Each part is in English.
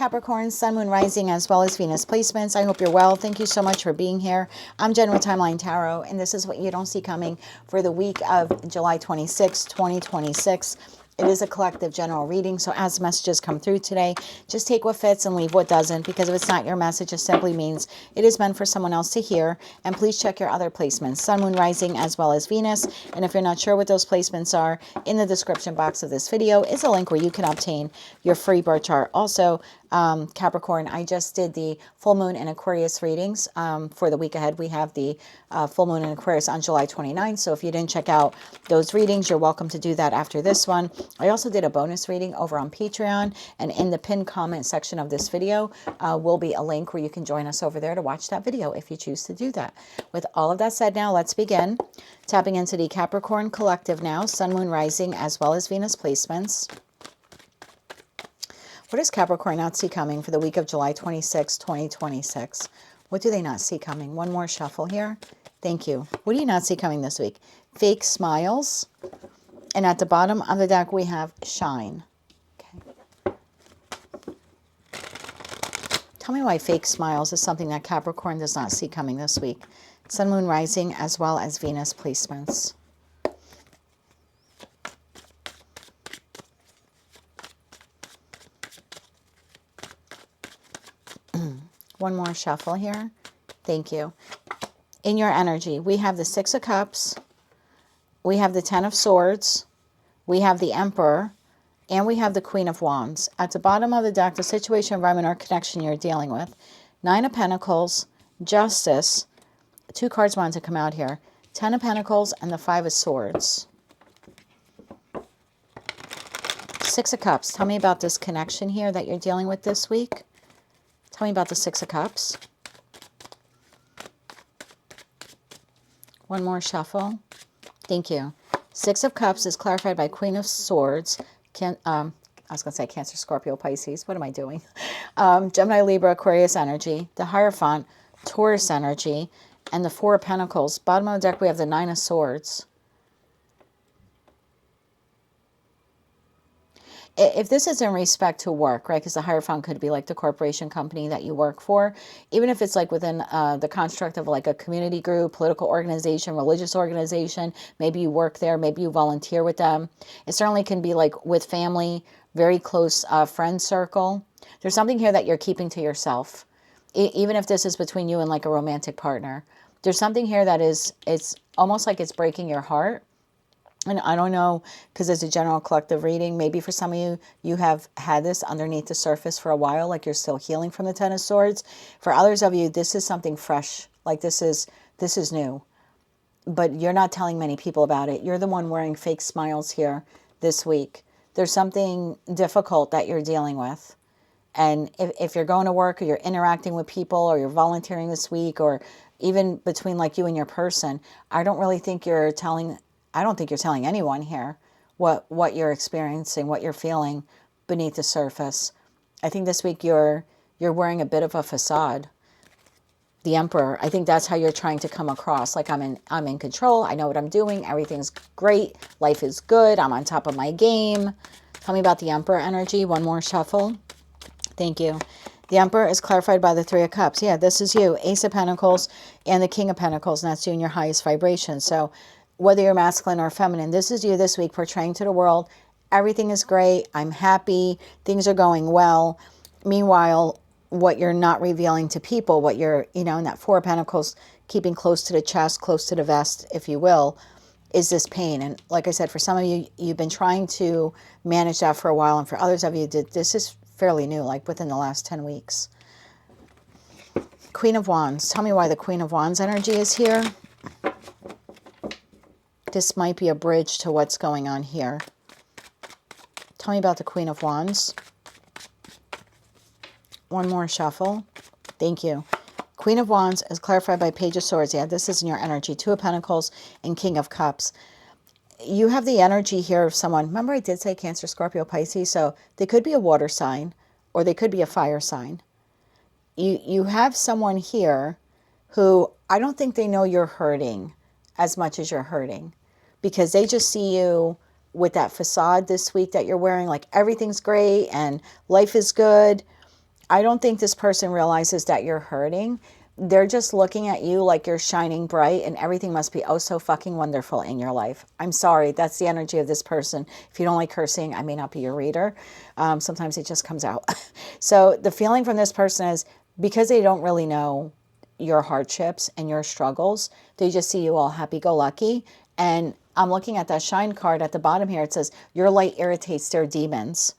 Capricorn, Sun, Moon, Rising, as well as Venus placements. I hope you're well. Thank you so much for being here. I'm Jen with Timeline Tarot, and this is what you don't see coming for the week of July 26, 2026. It is a collective general reading, so as messages come through today, just take what fits and leave what doesn't, because if it's not your message, it simply means it is meant for someone else to hear. And please check your other placements, Sun, Moon, Rising, as well as Venus. And if you're not sure what those placements are, in the description box of this video is a link where you can obtain your free birth chart. Also, Capricorn, I just did the full moon and Aquarius readings for the week ahead. We have the full moon and Aquarius on July 29th. So if you didn't check out those readings, you're welcome to do that after this one. I also did a bonus reading over on Patreon, and in the pinned comment section of this video will be a link where you can join us over there to watch that video if you choose to do that. With all of that said, now let's begin tapping into the Capricorn collective now, Sun, Moon, Rising, as well as Venus placements. What does Capricorn not see coming for the week of July 26, 2026? What do they not see coming? One more shuffle here. Thank you. What do you not see coming this week? Fake smiles. And at the bottom of the deck, we have shine. Okay. Tell me why fake smiles is something that Capricorn does not see coming this week. Sun, Moon, Rising, as well as Venus placements. One more shuffle here. Thank you. In your energy, we have the Six of Cups, we have the Ten of Swords, we have the Emperor, and we have the Queen of Wands. At the bottom of the deck, the situation, environment, or connection you're dealing with. Nine of Pentacles, Justice, two cards wanted to come out here. Ten of Pentacles and the Five of Swords. Six of Cups. Tell me about this connection here that you're dealing with this week. Tell me about the Six of Cups. One more shuffle. Thank you. Six of Cups is clarified by Queen of Swords. I was going to say Cancer, Scorpio, Pisces. What am I doing? Gemini, Libra, Aquarius energy. The Hierophant, Taurus energy. And the Four of Pentacles. Bottom of the deck, we have the Nine of Swords. If this is in respect to work, right, because the Hierophant could be like the corporation company that you work for, even if it's like within the construct of like a community group, political organization, religious organization, maybe you work there, maybe you volunteer with them. It certainly can be like with family, very close friend circle. There's something here that you're keeping to yourself, even if this is between you and like a romantic partner. There's something here that is, it's almost like it's breaking your heart. And I don't know, because it's a general collective reading. Maybe for some of you, you have had this underneath the surface for a while, like you're still healing from the Ten of Swords. For others of you, this is something fresh, like this is new. But you're not telling many people about it. You're the one wearing fake smiles here this week. There's something difficult that you're dealing with. And if you're going to work or you're interacting with people or you're volunteering this week or even between like you and your person, I don't think you're telling anyone here what you're experiencing, what you're feeling beneath the surface. I think this week you're wearing a bit of a facade. The Emperor, I think that's how you're trying to come across. Like I'm in control, I know what I'm doing, everything's great, life is good, I'm on top of my game. Tell me about the Emperor energy. One more shuffle. Thank you. The Emperor is clarified by the Three of Cups. Yeah, this is you. Ace of Pentacles and the King of Pentacles, and that's you in your highest vibration. So whether you're masculine or feminine, this is you this week portraying to the world, everything is great, I'm happy, things are going well. Meanwhile, what you're not revealing to people, what you're, in that Four of Pentacles, keeping close to the chest, close to the vest, if you will, is this pain. And like I said, for some of you, you've been trying to manage that for a while. And for others of you, this is fairly new, like within the last 10 weeks. Queen of Wands. Tell me why the Queen of Wands energy is here. This might be a bridge to what's going on here. Tell me about the Queen of Wands. One more shuffle. Thank you. Queen of Wands is clarified by Page of Swords. Yeah, this is in your energy. Two of Pentacles and King of Cups. You have the energy here of someone. Remember I did say Cancer, Scorpio, Pisces. So they could be a water sign or they could be a fire sign. You have someone here who I don't think they know you're hurting as much as you're hurting, because they just see you with that facade this week that you're wearing, like everything's great and life is good. I don't think this person realizes that you're hurting. They're just looking at you like you're shining bright and everything must be oh so fucking wonderful in your life. I'm sorry, that's the energy of this person. If you don't like cursing, I may not be your reader. Sometimes it just comes out. So the feeling from this person is because they don't really know your hardships and your struggles, they just see you all happy-go-lucky. And I'm looking at that shine card at the bottom here. It says, your light irritates their demons.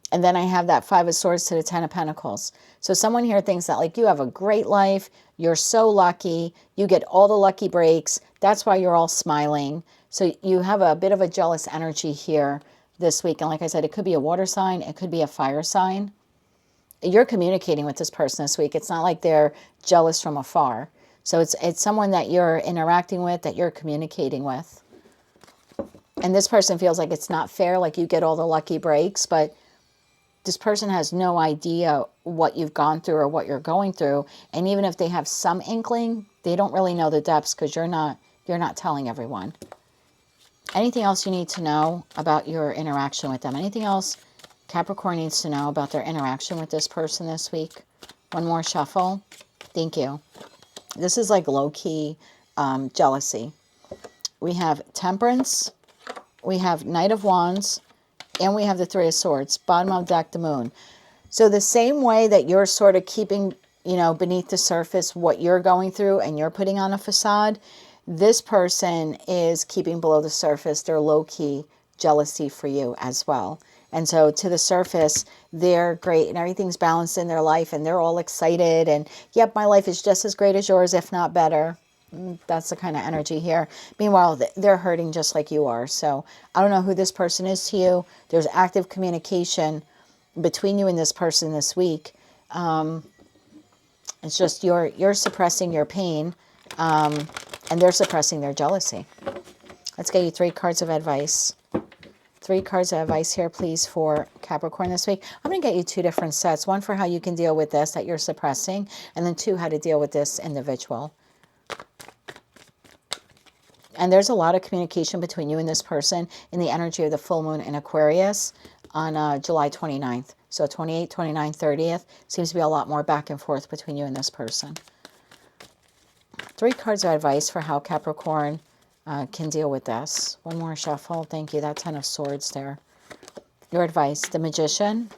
And then I have that 5 of Swords to the 10 of Pentacles. So someone here thinks that like you have a great life. You're so lucky. You get all the lucky breaks. That's why you're all smiling. So you have a bit of a jealous energy here this week. And like I said, it could be a water sign. It could be a fire sign. You're communicating with this person this week. It's not like they're jealous from afar. So it's someone that you're interacting with, that you're communicating with. And this person feels like it's not fair, like you get all the lucky breaks, but this person has no idea what you've gone through or what you're going through. And even if they have some inkling, they don't really know the depths because you're not telling everyone. Anything else you need to know about your interaction with them? Anything else Capricorn needs to know about their interaction with this person this week? One more shuffle. Thank you. This is like low-key jealousy. We have Temperance. We have Knight of Wands. And we have the 3 of Swords. Bottom of deck, the Moon. So the same way that you're sort of keeping, beneath the surface what you're going through and you're putting on a facade, this person is keeping below the surface their low-key jealousy for you as well. And so to the surface, they're great and everything's balanced in their life and they're all excited. And yep, my life is just as great as yours, if not better. That's the kind of energy here. Meanwhile, they're hurting just like you are. So I don't know who this person is to you. There's active communication between you and this person this week. It's just you're suppressing your pain and they're suppressing their jealousy. Let's get you 3 cards of advice. 3 cards of advice here, please, for Capricorn this week. I'm going to get you 2 different sets. One for how you can deal with this that you're suppressing, and then 2, how to deal with this individual. And there's a lot of communication between you and this person in the energy of the full moon in Aquarius on July 29th. So 28th, 29th, 30th. Seems to be a lot more back and forth between you and this person. 3 cards of advice for how Capricorn can deal with this. One more shuffle. Thank you. That 10 of Swords there. Your advice. The Magician,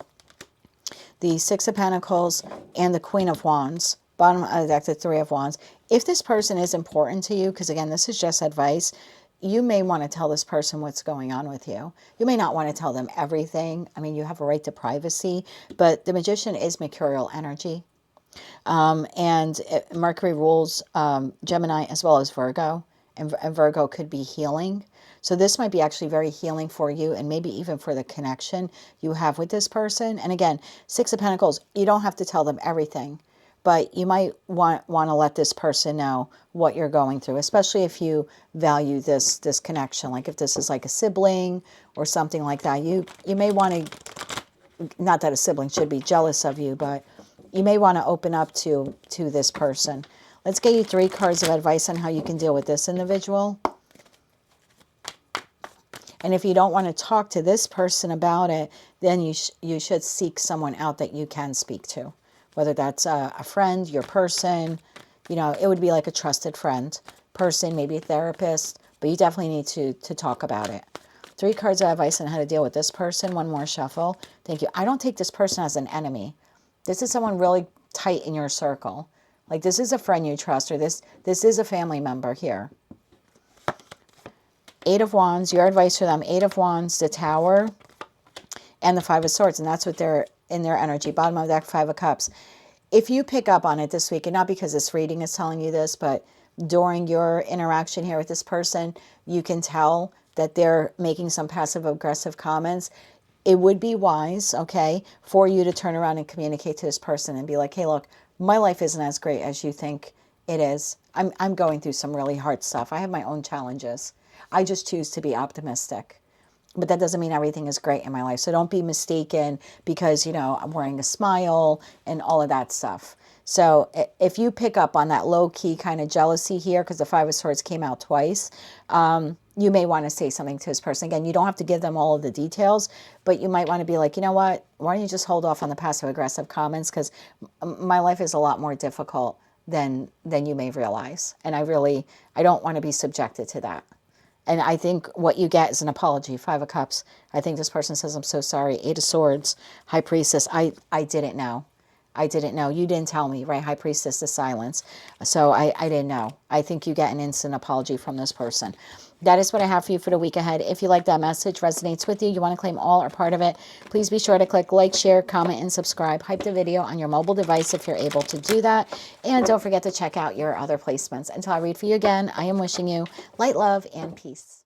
the 6 of Pentacles, and the Queen of Wands. Bottom of the deck, the 3 of Wands. If this person is important to you, because again, this is just advice, you may want to tell this person what's going on with you. You may not want to tell them everything. I mean, you have a right to privacy, but the Magician is mercurial energy. Mercury rules Gemini as well as Virgo, and Virgo could be healing. So this might be actually very healing for you and maybe even for the connection you have with this person. And again, 6 of Pentacles, you don't have to tell them everything. But you might want to let this person know what you're going through, especially if you value this connection. Like if this is like a sibling or something like that, you may want to, not that a sibling should be jealous of you, but you may want to open up to this person. Let's get you 3 cards of advice on how you can deal with this individual. And if you don't want to talk to this person about it, then you should seek someone out that you can speak to. Whether that's a friend, your person, it would be like a trusted friend, person, maybe a therapist, but you definitely need to talk about it. 3 cards of advice on how to deal with this person. One more shuffle. Thank you. I don't take this person as an enemy. This is someone really tight in your circle. Like this is a friend you trust, or this is a family member here. 8 of Wands, your advice for them. 8 of Wands, the Tower, and the 5 of Swords, and that's what they're in their energy. Bottom of the deck, 5 of Cups. If you pick up on it this week, and not because this reading is telling you this, but during your interaction here with this person, you can tell that they're making some passive-aggressive comments. It would be wise, okay, for you to turn around and communicate to this person and be like, hey, look, my life isn't as great as you think it is. I'm going through some really hard stuff. I have my own challenges. I just choose to be optimistic. But that doesn't mean everything is great in my life. So don't be mistaken because, you know, I'm wearing a smile and all of that stuff. So if you pick up on that low-key kind of jealousy here, because the Five of Swords came out twice, you may want to say something to this person. Again, you don't have to give them all of the details, but you might want to be like, you know what, why don't you just hold off on the passive-aggressive comments, because my life is a lot more difficult than you may realize. And I don't want to be subjected to that. And I think what you get is an apology. Five of Cups. I think this person says, I'm so sorry. Eight of Swords. High Priestess. I didn't know. I didn't know. You didn't tell me, right? High Priestess, the silence. So I didn't know. I think you get an instant apology from this person. That is what I have for you for the week ahead. If you like that message, resonates with you, you want to claim all or part of it, please be sure to click like, share, comment, and subscribe. Hype the video on your mobile device if you're able to do that. And don't forget to check out your other placements. Until I read for you again, I am wishing you light, love, and peace.